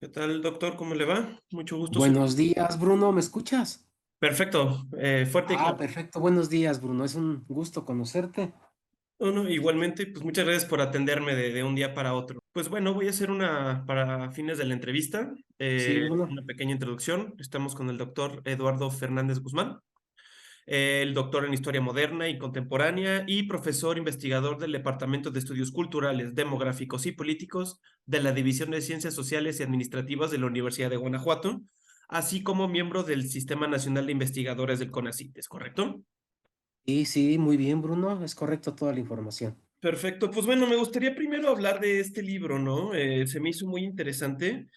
¿Qué tal, doctor? ¿Cómo le va? Mucho gusto. Buenos días, Bruno, ¿me escuchas? Perfecto, fuerte y Ah, claro. perfecto, buenos días, Bruno, es un gusto conocerte. No, no, igualmente, pues muchas gracias por atenderme de un día para otro. Pues bueno, voy a hacer para fines de la entrevista, Sí, Bruno. una pequeña introducción. Estamos con el doctor Eduardo Fernández Guzmán, el doctor en Historia Moderna y Contemporánea y profesor investigador del Departamento de Estudios Culturales, Demográficos y Políticos de la División de Ciencias Sociales y Administrativas de la Universidad de Guanajuato, así como miembro del Sistema Nacional de Investigadores del CONACYT, ¿es correcto? Sí, sí, muy bien, Bruno, es correcto toda la información. Perfecto, pues bueno, me gustaría primero hablar de este libro, ¿no? Se me hizo muy interesante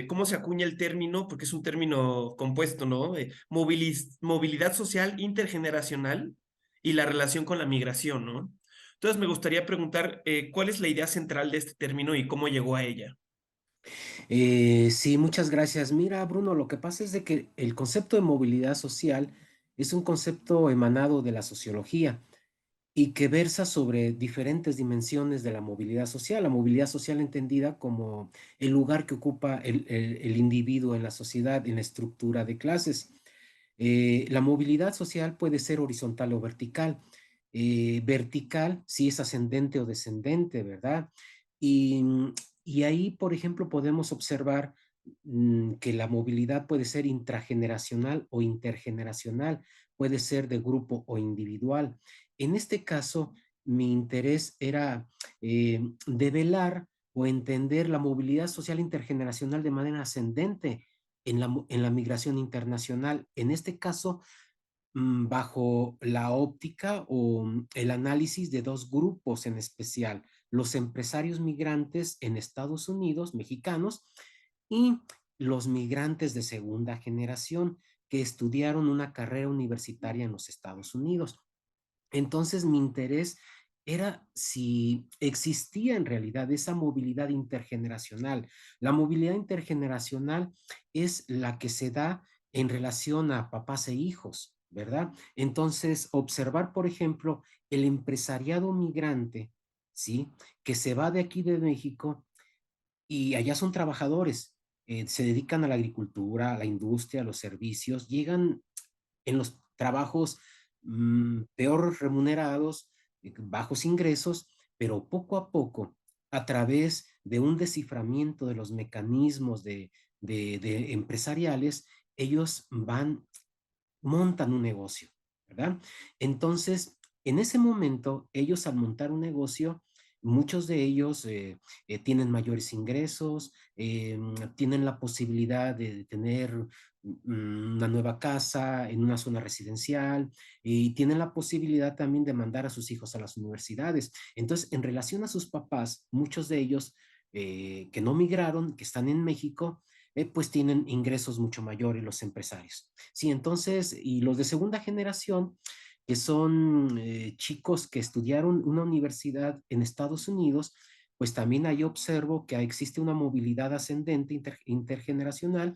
cómo se acuña el término, porque es un término compuesto, ¿no? Movilidad social intergeneracional y la relación con la migración, ¿no? Entonces me gustaría preguntar, ¿cuál es la idea central de este término y cómo llegó a ella? Sí, muchas gracias. Mira, Bruno, lo que pasa es de que el concepto de movilidad social es un concepto emanado de la sociología y que versa sobre diferentes dimensiones de la movilidad social entendida como el lugar que ocupa el individuo en la sociedad, en la estructura de clases. La movilidad social puede ser horizontal o vertical. Vertical, si es ascendente o descendente, ¿verdad? Y, y ahí, por ejemplo, podemos observar que la movilidad puede ser intrageneracional o intergeneracional, puede ser de grupo o individual. En este caso, mi interés era develar o entender la movilidad social intergeneracional de manera ascendente en la migración internacional. En este caso, bajo la óptica o el análisis de dos grupos en especial, los empresarios migrantes en Estados Unidos, mexicanos, y los migrantes de segunda generación que estudiaron una carrera universitaria en los Estados Unidos. Entonces, mi interés era si existía en realidad esa movilidad intergeneracional. La movilidad intergeneracional es la que se da en relación a papás e hijos, ¿verdad? Entonces, observar, por ejemplo, el empresariado migrante, ¿sí? Que se va de aquí de México y allá son trabajadores, se dedican a la agricultura, a la industria, a los servicios, llegan en los trabajos peor remunerados, bajos ingresos, pero poco a poco, a través de un desciframiento de los mecanismos de empresariales, ellos montan un negocio, ¿verdad? Entonces, en ese momento, ellos al montar un negocio, muchos de ellos tienen mayores ingresos, tienen la posibilidad de tener una nueva casa en una zona residencial y tienen la posibilidad también de mandar a sus hijos a las universidades. Entonces, en relación a sus papás, muchos de ellos que no migraron, que están en México, pues tienen ingresos mucho mayores los empresarios. Sí, entonces, y los de segunda generación, que son chicos que estudiaron una universidad en Estados Unidos, pues también ahí observo que existe una movilidad ascendente intergeneracional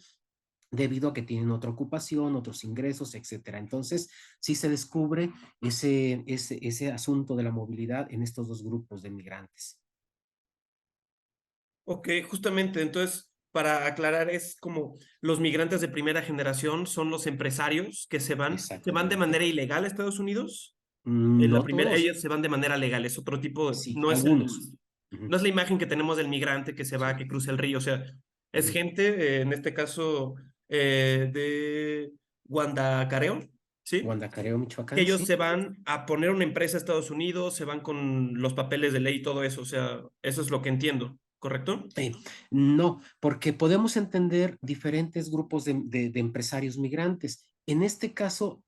debido a que tienen otra ocupación, otros ingresos, etcétera. Entonces, sí se descubre ese asunto de la movilidad en estos dos grupos de migrantes. Ok, justamente, entonces, para aclarar, es como los migrantes de primera generación son los empresarios que se van de Exactamente. manera ilegal a Estados Unidos. La No primera, todos, ellos se van de manera legal, es otro tipo, sí, no es algunos. no Ujú, es la imagen que tenemos del migrante que se va, sí. que cruza el río, o sea, es Ujú. gente, en este caso, de Guandacareo, ¿sí? Guanacareo, Que Michoacán, ellos sí. se van a poner una empresa a Estados Unidos, se van con los papeles de ley y todo eso, o sea, eso es lo que entiendo, ¿correcto? No, porque podemos entender diferentes grupos de empresarios migrantes. En este caso,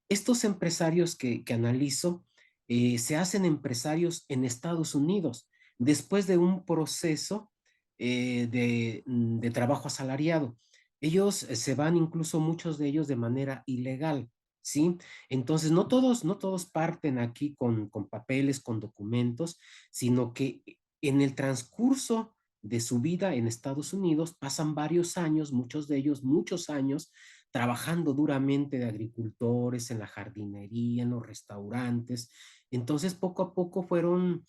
estos empresarios que analizo se hacen empresarios en Estados Unidos después de un proceso de trabajo asalariado. Ellos se van incluso muchos de ellos de manera ilegal, ¿sí? Entonces, no todos parten aquí con papeles, con documentos, sino que en el transcurso de su vida en Estados Unidos pasan varios años, muchos de ellos muchos años, trabajando duramente de agricultores, en la jardinería, en los restaurantes, Entonces, poco a poco fueron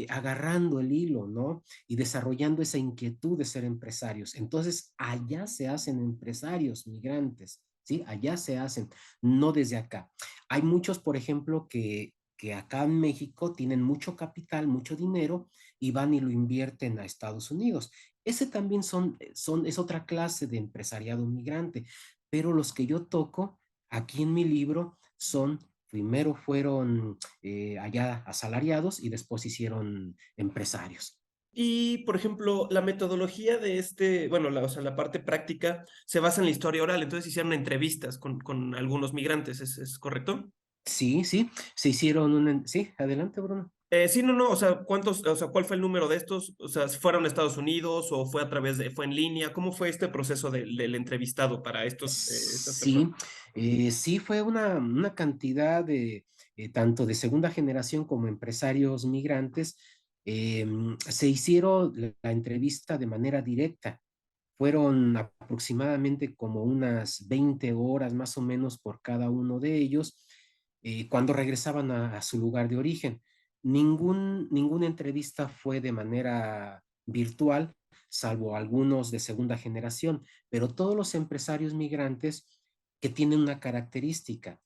agarrando el hilo, ¿no? Y desarrollando esa inquietud de ser empresarios. Entonces, allá se hacen empresarios migrantes, ¿sí? Allá se hacen, no desde acá. Hay muchos, por ejemplo, que acá en México tienen mucho capital, mucho dinero y van y lo invierten a Estados Unidos. Ese también es otra clase de empresariado migrante, pero los que yo toco aquí en mi libro primero fueron allá asalariados y después hicieron empresarios. Y, por ejemplo, la metodología de este, bueno, o sea, la parte práctica se basa en la historia oral, entonces hicieron entrevistas con algunos migrantes, es correcto? Sí, sí, se hicieron Sí, adelante, Bruno. Sí, no, no, o sea, ¿cuántos, o sea, cuál fue el número de estos? O sea, ¿fueron a Estados Unidos o fue a través de, fue en línea? ¿Cómo fue este proceso del entrevistado para estas Sí, personas? sí fue una cantidad de, tanto de segunda generación como empresarios migrantes, se hicieron la entrevista de manera directa. Fueron aproximadamente como unas 20 horas más o menos por cada uno de ellos cuando regresaban a su lugar de origen. Ninguna entrevista fue de manera virtual, salvo algunos de segunda generación, pero todos los empresarios migrantes que tienen una característica,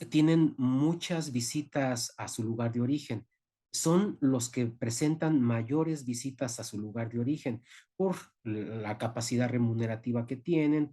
tienen muchas visitas a su lugar de origen. Son los que presentan mayores visitas a su lugar de origen por la capacidad remunerativa que tienen,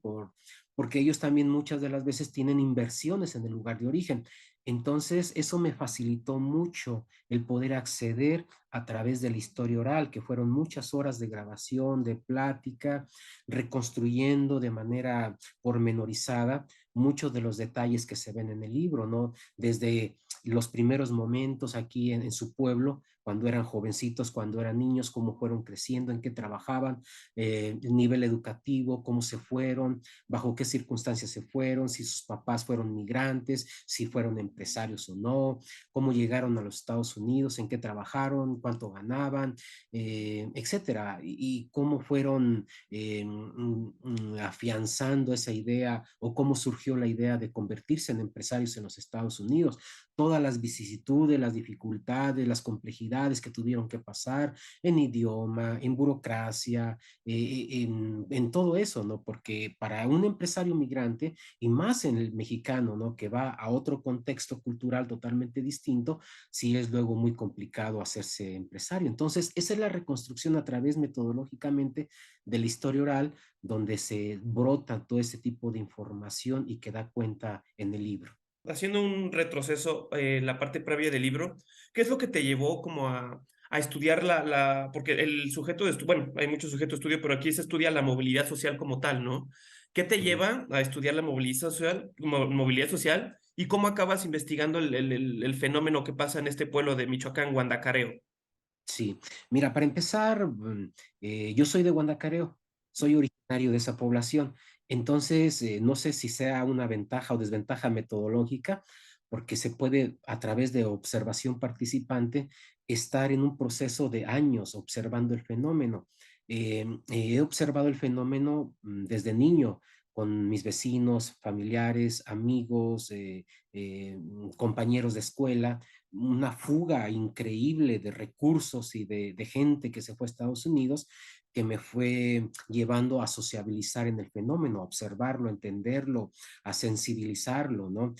porque ellos también muchas de las veces tienen inversiones en el lugar de origen. Entonces, eso me facilitó mucho el poder acceder a través de la historia oral, que fueron muchas horas de grabación, de plática, reconstruyendo de manera pormenorizada muchos de los detalles que se ven en el libro, ¿no? Desde los primeros momentos aquí en su pueblo, cuando eran jovencitos, cuando eran niños, cómo fueron creciendo, en qué trabajaban, el nivel educativo, cómo se fueron, bajo qué circunstancias se fueron, si sus papás fueron migrantes, si fueron empresarios o no, cómo llegaron a los Estados Unidos, en qué trabajaron, cuánto ganaban, etcétera, y cómo fueron afianzando esa idea o cómo surgió la idea de convertirse en empresarios en los Estados Unidos, todas las vicisitudes, las dificultades, las complejidades que tuvieron que pasar en idioma, en burocracia, en todo eso, ¿no? Porque para un empresario migrante, y más en el mexicano, ¿no? Que va a otro contexto cultural totalmente distinto, sí es luego muy complicado hacerse empresario. Entonces, esa es la reconstrucción a través metodológicamente de la historia oral, donde se brota todo ese tipo de información y que da cuenta en el libro. Haciendo un retroceso, la parte previa del libro, ¿qué es lo que te llevó como a estudiar porque el sujeto de bueno, hay muchos sujetos de estudio, pero aquí se estudia la movilidad social como tal, ¿no? ¿Qué te Ujú. lleva a estudiar la movilidad social y cómo acabas investigando el fenómeno que pasa en este pueblo de Michoacán, Guandacareo? Sí, mira, para empezar, yo soy de Guandacareo, soy originario de esa población, entonces no sé si sea una ventaja o desventaja metodológica, porque se puede a través de observación participante estar en un proceso de años observando el fenómeno. He observado el fenómeno desde niño con mis vecinos, familiares, amigos, compañeros de escuela, una fuga increíble de recursos y de gente que se fue a Estados Unidos, que me fue llevando a sociabilizar en el fenómeno, a observarlo, a entenderlo, a sensibilizarlo, ¿no?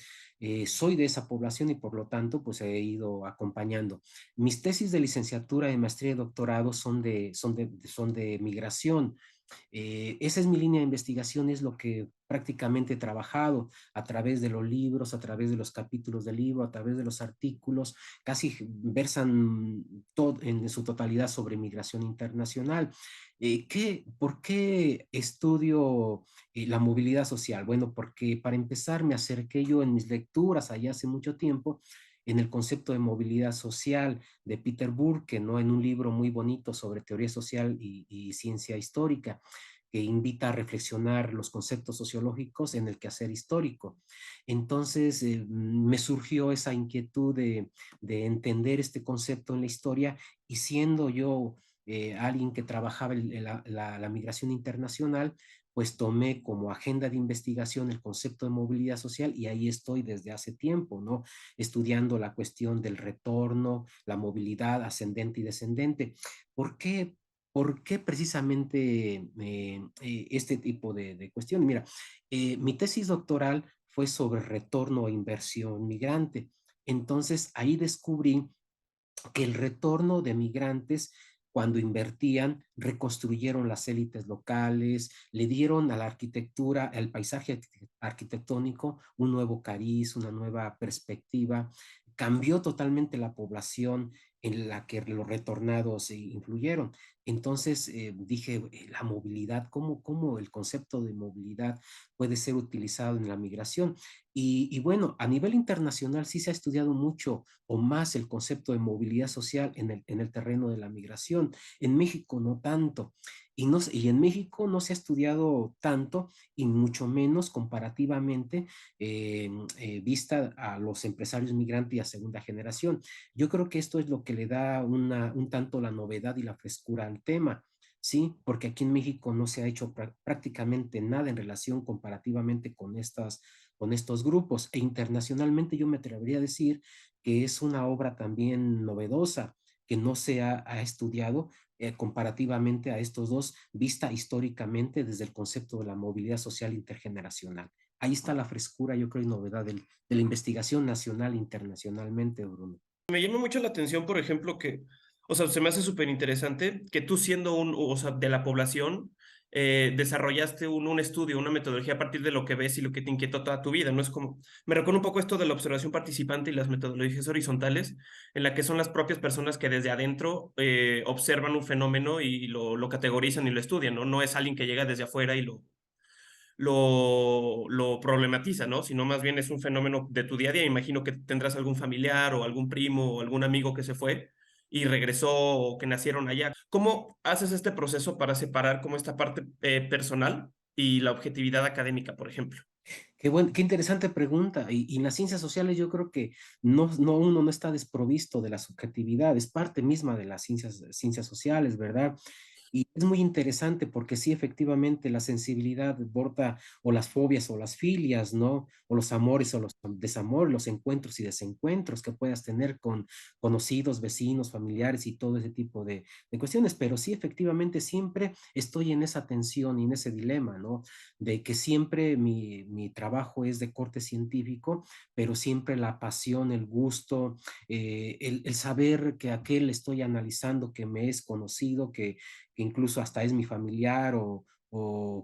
Soy de esa población y por lo tanto, pues he ido acompañando. Mis tesis de licenciatura, de maestría y doctorado son de migración. Esa es mi línea de investigación, es lo que prácticamente he trabajado a través de los libros, a través de los capítulos del libro, a través de los artículos, casi versan todo, en su totalidad sobre migración internacional. ¿Por qué estudio la movilidad social? Bueno, porque para empezar me acerqué yo en mis lecturas allá hace mucho tiempo en el concepto de movilidad social de Peter Burke, ¿no? En un libro muy bonito sobre teoría social y ciencia histórica, que invita a reflexionar los conceptos sociológicos en el quehacer histórico. Entonces, me surgió esa inquietud de entender este concepto en la historia y siendo yo alguien que trabajaba en la migración internacional, pues tomé como agenda de investigación el concepto de movilidad social y ahí estoy desde hace tiempo, ¿no? Estudiando la cuestión del retorno, la movilidad ascendente y descendente. ¿Por qué? ¿Por qué precisamente este tipo de cuestiones? Mira, mi tesis doctoral fue sobre retorno e inversión migrante. Entonces ahí descubrí que el retorno de migrantes, cuando invertían, reconstruyeron las élites locales, le dieron a la arquitectura, al paisaje arquitectónico, un nuevo cariz, una nueva perspectiva, cambió totalmente la población en la que los retornados influyeron. Entonces dije, la movilidad, ¿cómo el concepto de movilidad puede ser utilizado en la migración? Y bueno, a nivel internacional sí se ha estudiado mucho o más el concepto de movilidad social en el terreno de la migración. En México no tanto. Y en México no se ha estudiado tanto y mucho menos comparativamente vista a los empresarios migrantes y a segunda generación. Yo creo que esto es lo que le da un tanto la novedad y la frescura al tema. Sí, porque aquí en México no se ha hecho prácticamente nada en relación comparativamente con estos grupos. E internacionalmente yo me atrevería a decir que es una obra también novedosa, que no se ha estudiado comparativamente a estos dos, vista históricamente desde el concepto de la movilidad social intergeneracional. Ahí está la frescura, yo creo, y novedad de la investigación nacional e internacionalmente, Bruno. Me llama mucho la atención, por ejemplo, que, o sea, se me hace súper interesante que tú siendo o sea, de la población, desarrollaste un estudio, una metodología a partir de lo que ves y lo que te inquietó toda tu vida, ¿no? Es como, me recuerda un poco esto de la observación participante y las metodologías horizontales, en la que son las propias personas que desde adentro observan un fenómeno y lo categorizan y lo estudian, ¿no? No es alguien que llega desde afuera y lo problematiza, ¿no? Sino más bien es un fenómeno de tu día a día. Imagino que tendrás algún familiar o algún primo o algún amigo que se fue y regresó o que nacieron allá. ¿Cómo haces este proceso para separar como esta parte personal y la objetividad académica, por ejemplo? Qué interesante pregunta. Y en las ciencias sociales yo creo que uno no está desprovisto de la subjetividad, es parte misma de las ciencias sociales, ¿verdad? Y es muy interesante porque sí, efectivamente, la sensibilidad borda o las fobias o las filias, ¿no? O los amores o los desamores, los encuentros y desencuentros que puedas tener con conocidos, vecinos, familiares y todo ese tipo de cuestiones. Pero sí, efectivamente, siempre estoy en esa tensión y en ese dilema, ¿no? De que siempre mi trabajo es de corte científico, pero siempre la pasión, el gusto, el saber que aquel estoy analizando, que me es conocido, que incluso hasta es mi familiar o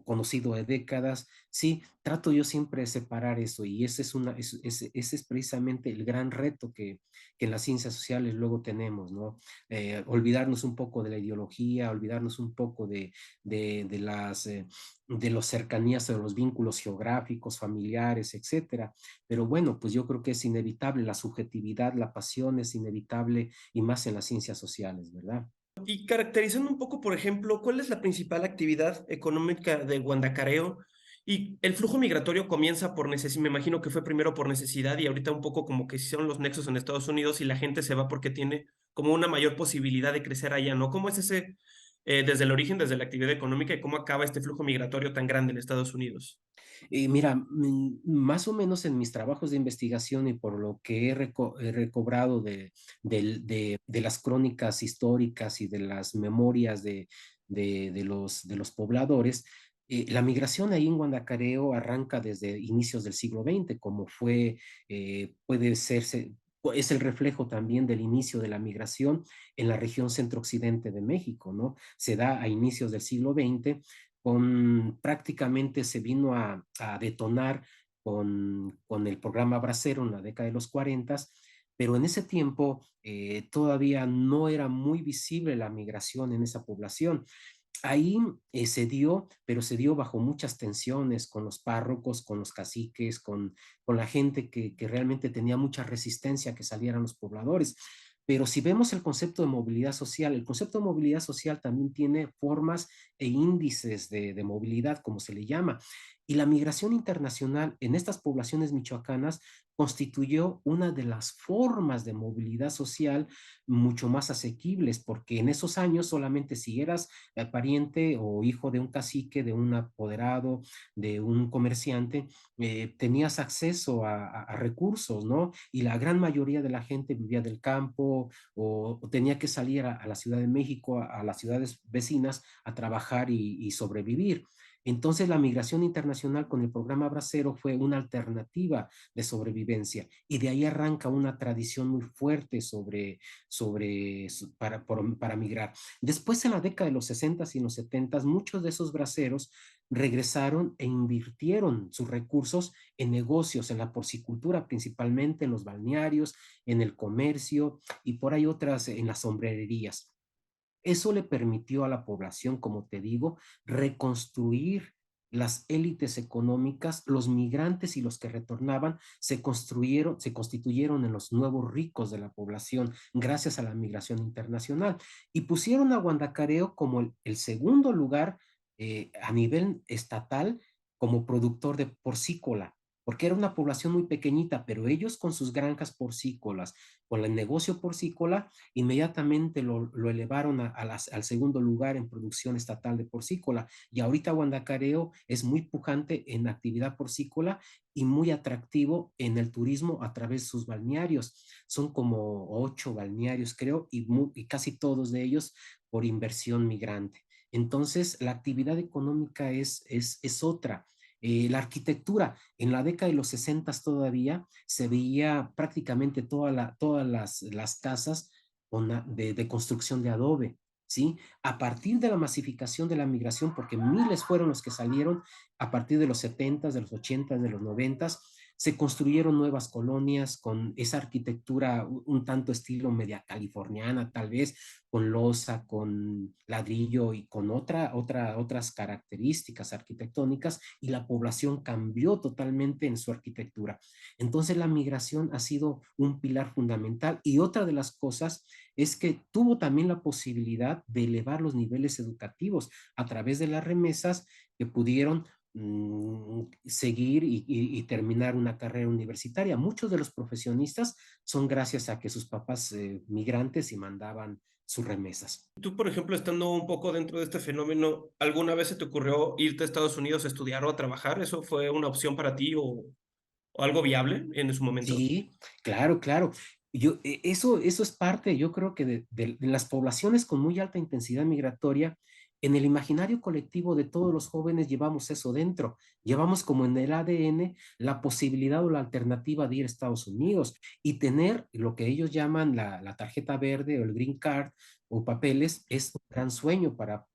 conocido de décadas. Sí, trato yo siempre de separar eso y ese es precisamente el gran reto que en las ciencias sociales luego tenemos, ¿no? Olvidarnos un poco de la ideología, olvidarnos un poco de de las cercanías, de los vínculos geográficos, familiares, etcétera. Pero bueno, pues yo creo que es inevitable la subjetividad, la pasión es inevitable y más en las ciencias sociales, ¿verdad? Y caracterizando un poco, por ejemplo, ¿cuál es la principal actividad económica de Guandacareo? Y el flujo migratorio comienza por necesidad, me imagino que fue primero por necesidad y ahorita un poco como que hicieron los nexos en Estados Unidos y la gente se va porque tiene como una mayor posibilidad de crecer allá, ¿no? ¿Cómo es ese, desde el origen, desde la actividad económica y cómo acaba este flujo migratorio tan grande en Estados Unidos? Mira, más o menos en mis trabajos de investigación y por lo que he recobrado de las crónicas históricas y de las memorias de los pobladores, la migración ahí en Guanacareo arranca desde inicios del siglo XX, como puede serse, es el reflejo también del inicio de la migración en la región centro-occidente de México, ¿no? Se da a inicios del siglo XX prácticamente se vino a detonar con el programa Bracero en la década de los 40, pero en ese tiempo todavía no era muy visible la migración en esa población. Ahí se dio, pero se dio bajo muchas tensiones con los párrocos, con los caciques, con la gente que realmente tenía mucha resistencia a que salieran los pobladores. Pero si vemos el concepto de movilidad social, el concepto de movilidad social también tiene formas e índices de movilidad, como se le llama. Y la migración internacional en estas poblaciones michoacanas constituyó una de las formas de movilidad social mucho más asequibles, porque en esos años solamente si eras pariente o hijo de un cacique, de un apoderado, de un comerciante, tenías acceso a recursos, ¿no? Y la gran mayoría de la gente vivía del campo o tenía que salir a la Ciudad de México, a las ciudades vecinas, a trabajar y sobrevivir. Entonces la migración internacional con el programa Bracero fue una alternativa de sobrevivencia y de ahí arranca una tradición muy fuerte para migrar. Después en la década de los 60 y los 70 muchos de esos braceros regresaron e invirtieron sus recursos en negocios, en la porcicultura principalmente, en los balnearios, en el comercio y por ahí otras en las sombrererías. Eso le permitió a la población, como te digo, reconstruir las élites económicas, los migrantes y los que retornaban se constituyeron en los nuevos ricos de la población gracias a la migración internacional y pusieron a Guandacareo como el segundo lugar a nivel estatal como productor de porcícola, porque era una población muy pequeñita, pero ellos con sus granjas porcícolas, con el negocio porcícola, inmediatamente lo elevaron al segundo lugar en producción estatal de porcícola. Y ahorita Guandacareo es muy pujante en actividad porcícola y muy atractivo en el turismo a través de sus balnearios. Son como 8 balnearios, creo, y casi todos de ellos por inversión migrante. Entonces, la actividad económica es otra. La arquitectura, en la década de los 60 todavía se veía prácticamente todas las casas de construcción de adobe, ¿sí? A partir de la masificación de la migración, porque miles fueron los que salieron a partir de los 70, de los 80, de los 90, se construyeron nuevas colonias con esa arquitectura un tanto estilo media californiana, tal vez, con losa, con ladrillo y con otras características arquitectónicas, y la población cambió totalmente en su arquitectura. Entonces la migración ha sido un pilar fundamental y otra de las cosas es que tuvo también la posibilidad de elevar los niveles educativos a través de las remesas que pudieron seguir y terminar una carrera universitaria. Muchos de los profesionistas son gracias a que sus papás migrantes y mandaban sus remesas. Tú, por ejemplo, estando un poco dentro de este fenómeno, ¿alguna vez se te ocurrió irte a Estados Unidos a estudiar o a trabajar? ¿Eso fue una opción para ti o algo viable en su momento? Sí, claro, claro. Eso es parte, yo creo que de las poblaciones con muy alta intensidad migratoria, en el imaginario colectivo de todos los jóvenes llevamos eso dentro. Llevamos como en el ADN la posibilidad o la alternativa de ir a Estados Unidos y tener lo que ellos llaman la tarjeta verde o el green card o papeles es un gran sueño para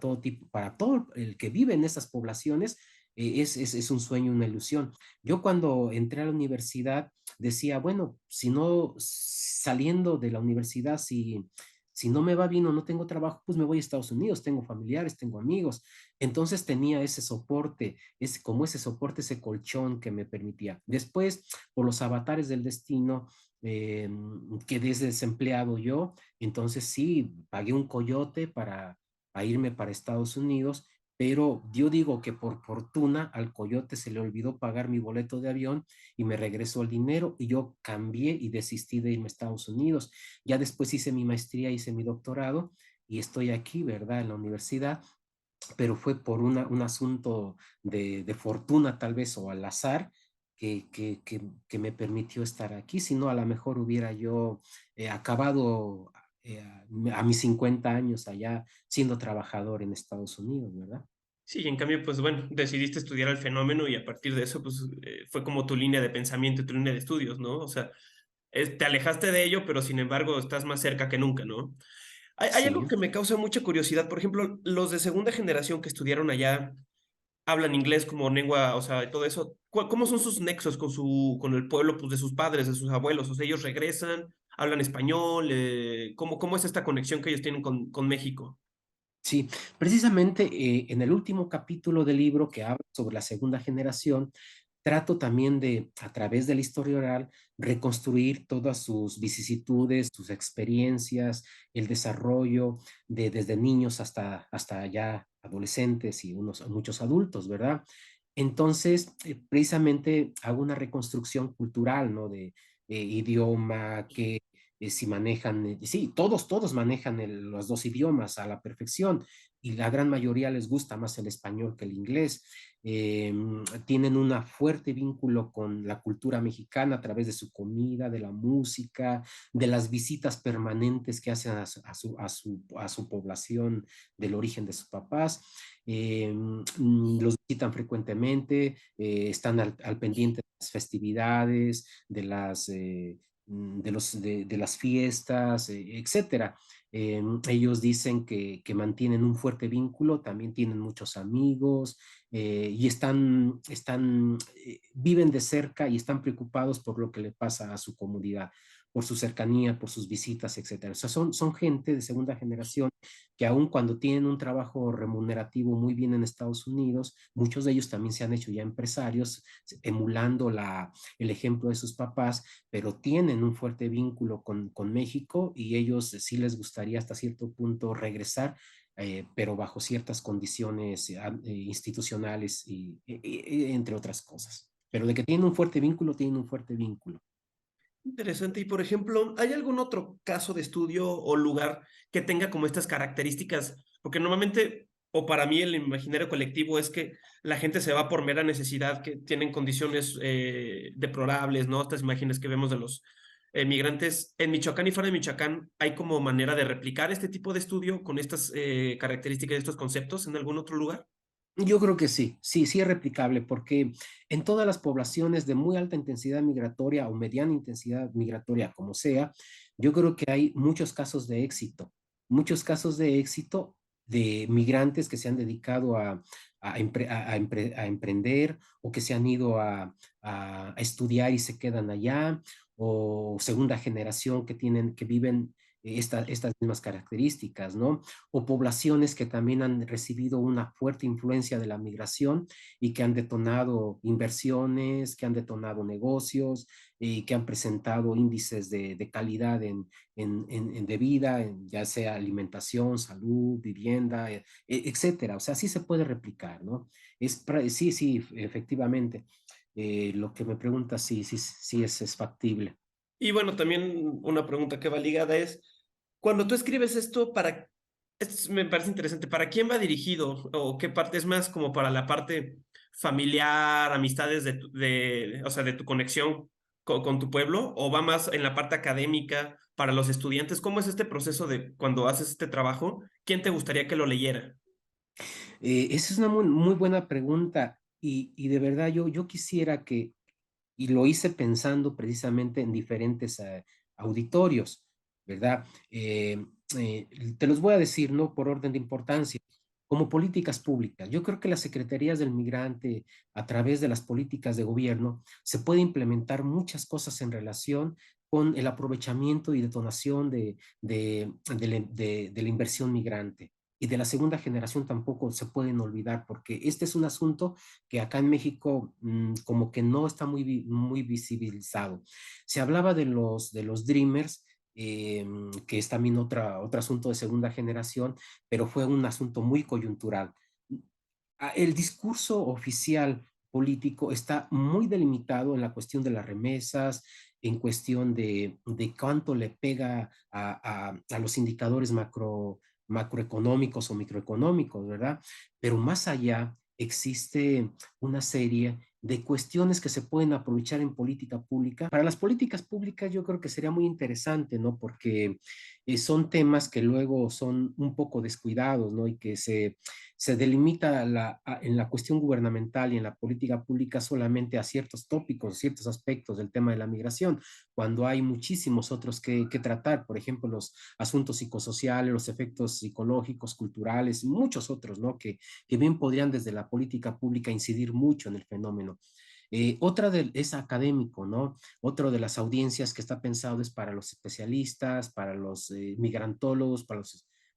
todo tipo, para todo el que vive en esas poblaciones. Es un sueño, una ilusión. Yo cuando entré a la universidad decía, bueno, si no, saliendo de la universidad, si no me va bien o no tengo trabajo, pues me voy a Estados Unidos, tengo familiares, tengo amigos. Entonces tenía ese soporte, como ese soporte, ese colchón que me permitía. Después, por los avatares del destino, eh, quedé desempleado yo, entonces sí, pagué un coyote para irme para Estados Unidos, pero yo digo que por fortuna al coyote se le olvidó pagar mi boleto de avión y me regresó el dinero y yo cambié y desistí de irme a Estados Unidos. Ya después hice mi maestría, hice mi doctorado y estoy aquí, ¿verdad? En la universidad, pero fue por un asunto de fortuna tal vez o al azar que me permitió estar aquí, si no a lo mejor hubiera yo acabado a mis 50 años allá siendo trabajador en Estados Unidos, ¿verdad? Sí, en cambio, pues bueno, decidiste estudiar el fenómeno y a partir de eso, pues fue como tu línea de pensamiento, tu línea de estudios, ¿no? O sea, te alejaste de ello, pero sin embargo estás más cerca que nunca, ¿no? Hay algo Sí. que me causa mucha curiosidad, por ejemplo, los de segunda generación que estudiaron allá, hablan inglés como lengua, o sea, todo eso, ¿cómo son sus nexos con el pueblo, pues, de sus padres, de sus abuelos? O sea, ellos regresan, hablan español, ¿cómo es esta conexión que ellos tienen con México? Sí, precisamente en el último capítulo del libro que habla sobre la segunda generación, trato también de, a través de la historia oral, reconstruir todas sus vicisitudes, sus experiencias, el desarrollo desde niños hasta ya adolescentes y muchos adultos, ¿verdad? Entonces, precisamente hago una reconstrucción cultural, ¿no? De idioma, que si manejan, sí, todos manejan los dos idiomas a la perfección y la gran mayoría les gusta más el español que el inglés. Eh, Tienen un fuerte vínculo con la cultura mexicana a través de su comida, de la música, de las visitas permanentes que hacen a su población del origen de sus papás. Los visitan frecuentemente, están al pendiente de las festividades, de las fiestas, etcétera. Ellos dicen que mantienen un fuerte vínculo, también tienen muchos amigos y viven de cerca y están preocupados por lo que le pasa a su comunidad, por su cercanía, por sus visitas, etcétera. O sea, son gente de segunda generación que aun cuando tienen un trabajo remunerativo muy bien en Estados Unidos, muchos de ellos también se han hecho ya empresarios, emulando el ejemplo de sus papás, pero tienen un fuerte vínculo con México y ellos sí les gustaría hasta cierto punto regresar, pero bajo ciertas condiciones institucionales entre otras cosas. Pero de que tienen un fuerte vínculo, tienen un fuerte vínculo. Interesante. Y por ejemplo, ¿hay algún otro caso de estudio o lugar que tenga como estas características? Porque normalmente, o para mí el imaginario colectivo es que la gente se va por mera necesidad, que tienen condiciones deplorables, ¿no? Estas imágenes que vemos de los migrantes en Michoacán y fuera de Michoacán, ¿hay como manera de replicar este tipo de estudio con estas características, estos conceptos en algún otro lugar? Yo creo que sí, sí es replicable, porque en todas las poblaciones de muy alta intensidad migratoria o mediana intensidad migratoria, como sea, yo creo que hay muchos casos de éxito de migrantes que se han dedicado a emprender o que se han ido a estudiar y se quedan allá, o segunda generación que viven estas mismas características, ¿no? O poblaciones que también han recibido una fuerte influencia de la migración y que han detonado inversiones, que han detonado negocios y que han presentado índices de calidad de vida, ya sea alimentación, salud, vivienda, etcétera. O sea, sí se puede replicar, ¿no? Sí, efectivamente. Lo que me pregunta, sí es factible. Y bueno, también una pregunta que va ligada es, cuando tú escribes esto, esto me parece interesante, ¿para quién va dirigido? ¿O qué parte es más como para la parte familiar, amistades o sea, de tu conexión con tu pueblo? ¿O va más en la parte académica para los estudiantes? ¿Cómo es este proceso de cuando haces este trabajo? ¿Quién te gustaría que lo leyera? Esa es una muy buena pregunta y de verdad yo quisiera y lo hice pensando precisamente en diferentes auditorios, ¿verdad? Te los voy a decir, ¿no? Por orden de importancia, como políticas públicas. Yo creo que las secretarías del migrante, a través de las políticas de gobierno, se puede implementar muchas cosas en relación con el aprovechamiento y detonación de la inversión migrante. Y de la segunda generación tampoco se pueden olvidar, porque este es un asunto que acá en México como que no está muy visibilizado. Se hablaba de los Dreamers, que es también otro asunto de segunda generación, pero fue un asunto muy coyuntural. El discurso oficial político está muy delimitado en la cuestión de las remesas, en cuestión de cuánto le pega a los indicadores macroeconómicos o microeconómicos, ¿verdad? Pero más allá existe una serie de cuestiones que se pueden aprovechar en política pública. Para las políticas públicas yo creo que sería muy interesante, ¿no? Porque son temas que luego son un poco descuidados, ¿no? Y que se delimita en la cuestión gubernamental y en la política pública solamente a ciertos tópicos, ciertos aspectos del tema de la migración, cuando hay muchísimos otros que tratar, por ejemplo, los asuntos psicosociales, los efectos psicológicos, culturales, muchos otros, ¿no? Que bien podrían desde la política pública incidir mucho en el fenómeno. Es académico, ¿no? Otro de las audiencias que está pensado es para los especialistas, para los migrantólogos, para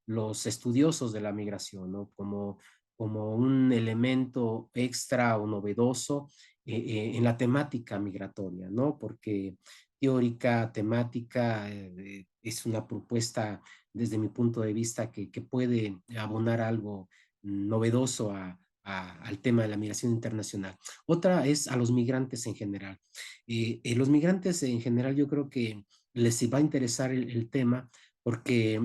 los estudiosos de la migración, ¿no? Como un elemento extra o novedoso en la temática migratoria, ¿no? Porque teórica, temática, es una propuesta desde mi punto de vista que puede abonar algo novedoso al tema de la migración internacional. Otra es a los migrantes en general. Los migrantes en general yo creo que les va a interesar el tema porque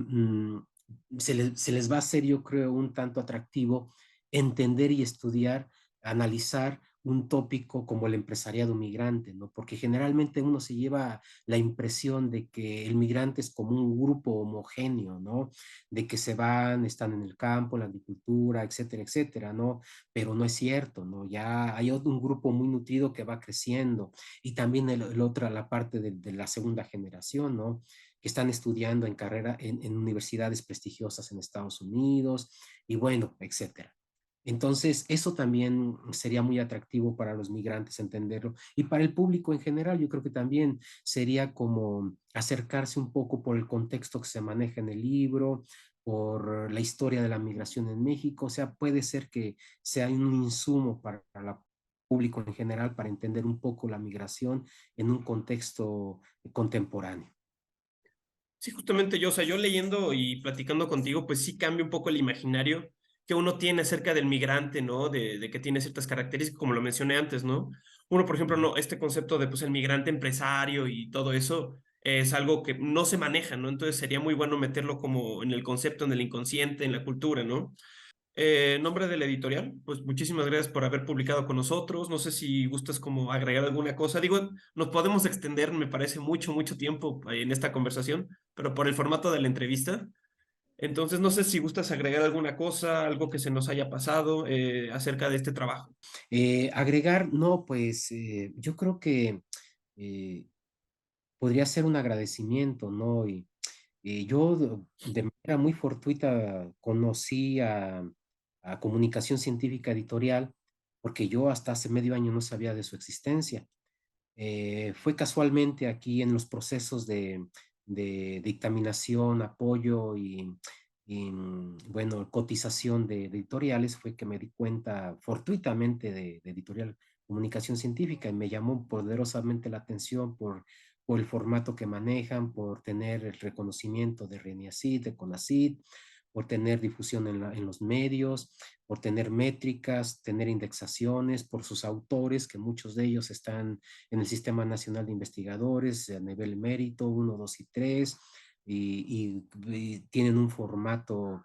se les va a hacer, yo creo, un tanto atractivo entender y estudiar, analizar un tópico como el empresariado migrante, ¿no? Porque generalmente uno se lleva la impresión de que el migrante es como un grupo homogéneo, ¿no? De que se van, están en el campo, en la agricultura, etcétera, etcétera, ¿no? Pero no es cierto, ¿no? Ya hay un grupo muy nutrido que va creciendo y también la parte de la segunda generación, ¿no? Que están estudiando en carrera en universidades prestigiosas en Estados Unidos y bueno, etcétera. Entonces, eso también sería muy atractivo para los migrantes entenderlo y para el público en general, yo creo que también sería como acercarse un poco por el contexto que se maneja en el libro, por la historia de la migración en México, o sea, puede ser que sea un insumo para el público en general para entender un poco la migración en un contexto contemporáneo. Sí, justamente yo, o sea, yo leyendo y platicando contigo, pues sí cambia un poco el imaginario que uno tiene acerca del migrante, ¿no? De que tiene ciertas características, como lo mencioné antes, ¿no? Uno, por ejemplo, no, este concepto de pues el migrante empresario y todo eso es algo que no se maneja, ¿no? Entonces sería muy bueno meterlo como en el concepto, en el inconsciente, en la cultura, ¿no? Nombre del editorial, pues muchísimas gracias por haber publicado con nosotros. No sé si gustas como agregar alguna cosa. Digo, nos podemos extender, me parece mucho, mucho tiempo en esta conversación, pero por el formato de la entrevista. Entonces, no sé si gustas agregar alguna cosa, algo que se nos haya pasado acerca de este trabajo. Agregar, no, pues yo creo que eh, podría ser un agradecimiento, ¿no? Y yo de manera muy fortuita conocí a Comunicación Científica Editorial, porque yo hasta hace medio año no sabía de su existencia. Fue casualmente aquí en los procesos de dictaminación, apoyo bueno, cotización de editoriales, fue que me di cuenta fortuitamente de Editorial Comunicación Científica y me llamó poderosamente la atención por el formato que manejan, por tener el reconocimiento de RENIACIT, de CONACYT, por tener difusión en los medios, por tener métricas, tener indexaciones, por sus autores, que muchos de ellos están en el Sistema Nacional de Investigadores a nivel mérito 1, 2 y 3, y tienen un formato,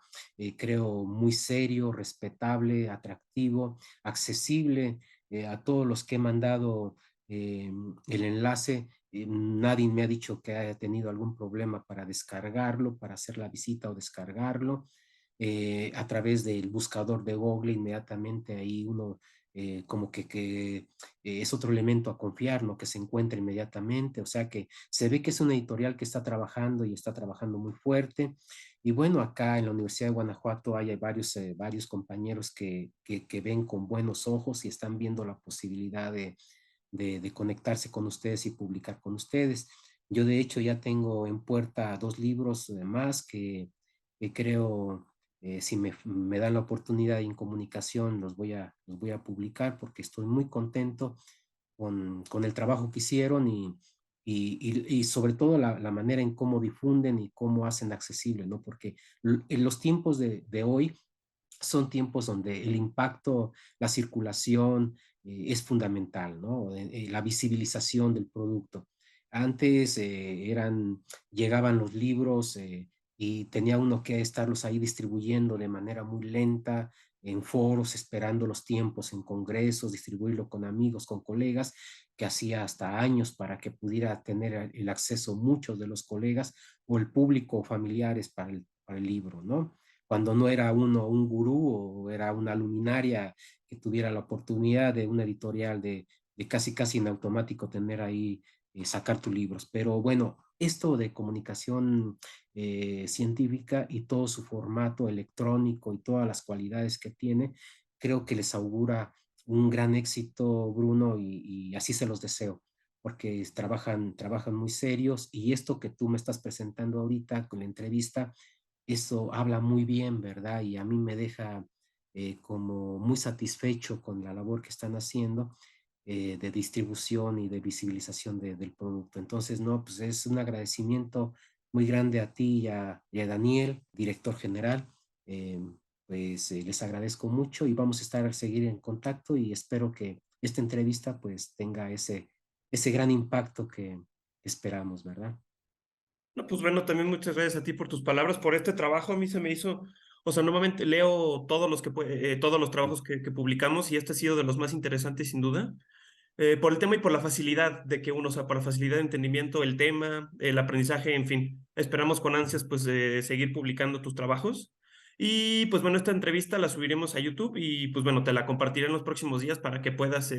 creo, muy serio, respetable, atractivo, accesible a todos los que he mandado el enlace. Nadie me ha dicho que haya tenido algún problema para descargarlo, para hacer la visita o descargarlo. A través del buscador de Google, inmediatamente ahí uno como que es otro elemento a confiar, ¿no? Que se encuentra inmediatamente, o sea que se ve que es una editorial que está trabajando y está trabajando muy fuerte. Y bueno, acá en la Universidad de Guanajuato hay varios compañeros que ven con buenos ojos y están viendo la posibilidad de conectarse con ustedes y publicar con ustedes. Yo de hecho ya tengo en puerta 2 libros más que creo, si me dan la oportunidad en comunicación, los voy a publicar porque estoy muy contento con el trabajo que hicieron y sobre todo la manera en cómo difunden y cómo hacen accesible, ¿no? Porque en los tiempos de hoy son tiempos donde el impacto, la circulación es fundamental, ¿no? La visibilización del producto. Antes llegaban los libros y tenía uno que estarlos ahí distribuyendo de manera muy lenta, en foros, esperando los tiempos, en congresos, distribuirlo con amigos, con colegas, que hacía hasta años para que pudiera tener el acceso muchos de los colegas o el público o familiares para el libro, ¿no? Cuando no era uno un gurú o era una luminaria que tuviera la oportunidad de una editorial de casi en automático tener ahí, sacar tus libros. Pero bueno, esto de comunicación científica y todo su formato electrónico y todas las cualidades que tiene, creo que les augura un gran éxito, Bruno, y así se los deseo porque trabajan muy serios y esto que tú me estás presentando ahorita con la entrevista, eso habla muy bien, ¿verdad? Y a mí me deja como muy satisfecho con la labor que están haciendo de distribución y de visibilización del producto. Entonces, no, pues es un agradecimiento muy grande a ti y a Daniel, director general. pues les agradezco mucho y vamos a estar a seguir en contacto y espero que esta entrevista pues tenga ese gran impacto que esperamos, ¿verdad? No, pues bueno, también muchas gracias a ti por tus palabras, por este trabajo. A mí se me hizo, o sea, nuevamente leo todos los todos los trabajos que publicamos y este ha sido de los más interesantes sin duda. Por el tema y por la facilidad de que uno, o sea, por la facilidad de entendimiento, el tema, el aprendizaje, en fin. Esperamos con ansias pues seguir publicando tus trabajos. Y pues bueno, esta entrevista la subiremos a YouTube y pues bueno, te la compartiré en los próximos días para que puedas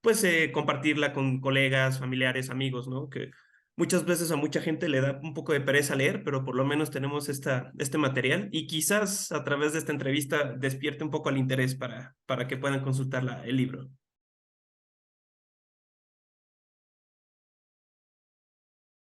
pues compartirla con colegas, familiares, amigos, ¿no? Que muchas veces a mucha gente le da un poco de pereza leer, pero por lo menos tenemos este material y quizás a través de esta entrevista despierte un poco el interés para que puedan consultar el libro.